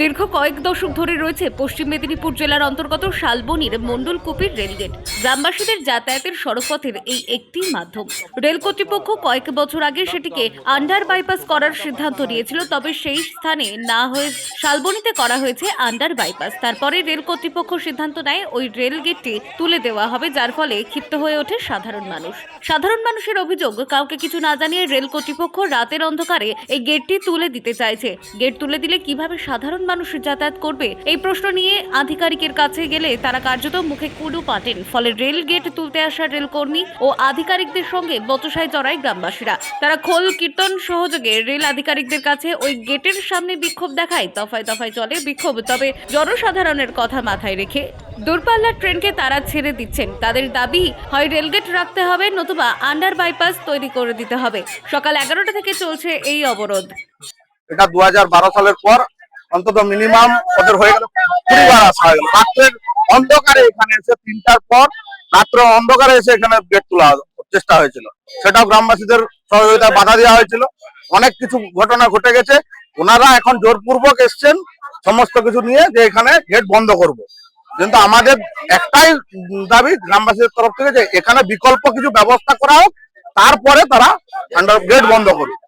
দীর্ঘ কয়েক দশক ধরে রয়েছে পশ্চিম মেদিনীপুর জেলার অন্তর্গত শালবনীর মণ্ডলকুপির রেলগেট। গ্রামবাসীদের যাতায়াতের সড়কপথের এই একটি মাধ্যম। রেল কর্তৃপক্ষ কয়েক বছর আগে সেটিকে আন্ডার বাইপাস করার সিদ্ধান্ত নিয়েছিল, তবে সেই স্থানে না হয়ে শালবনীতে করা হয়েছে আন্ডার বাইপাস। তারপরে রেল কর্তৃপক্ষ সিদ্ধান্ত নেয় ওই রেল গেটটি তুলে দেওয়া হবে, যার ফলে ক্ষিপ্ত হয়ে ওঠে সাধারণ মানুষ। সাধারণ মানুষের অভিযোগ, কাউকে কিছু না জানিয়ে রেল কর্তৃপক্ষ রাতের অন্ধকারে এই গেটটি তুলে দিতে চাইছে। গেট তুলে দিলে কিভাবে সাধারণ মানুষ যাতায়াত করবে, এই প্রশ্ন নিয়ে আধিকারিকের কাছে গেলে তারা কার্যত মুখে কুলু পাটেন। ফলে রেল গেট তুলতে আসা রেলকর্মী ও আধিকারিকদের সঙ্গে বচসায় জড়ায় গ্রামবাসীরা। তারা খোল কীর্তন সহযোগে রেল আধিকারিকদের কাছে ওই গেটের সামনে বিক্ষোভ দেখায়। দফায় দফায় চলে বিক্ষোভ, তবে জনসাধারণের কথা মাথায় রেখে দূরপাল্লার ট্রেনকে তারা ছেড়ে দিচ্ছেন। তাদের দাবি, হয় রেলগেট রাখতে হবে, নতুবা আন্ডার বাইপাস তৈরি করে দিতে হবে। সকাল 11টা থেকে চলছে এই অবরোধ। এটা 2012 সালের পর অন্তত মিনিমাম ওদের হয়ে গেল 20 বার আসা হয়ে গেল। রাত্রের অন্ধকারে এখানে এসে 3টার পর রাত্র অন্ধকারে এসে এখানে গেট তোলা চেষ্টা হয়েছিল, সেটাও গ্রামবাসীদের সহযোগিতায় বাধা দেওয়া হয়েছিল। অনেক কিছু ঘটনা ঘটে গেছে। ওনারা এখন জোরপূর্বক এসছেন সমস্ত কিছু নিয়ে যে এখানে গেট বন্ধ করব, কিন্তু আমাদের একটাই দাবি গ্রামবাসীদের তরফ থেকে যে এখানে বিকল্প কিছু ব্যবস্থা করা হোক, তারপরে তারা গেট বন্ধ করুক।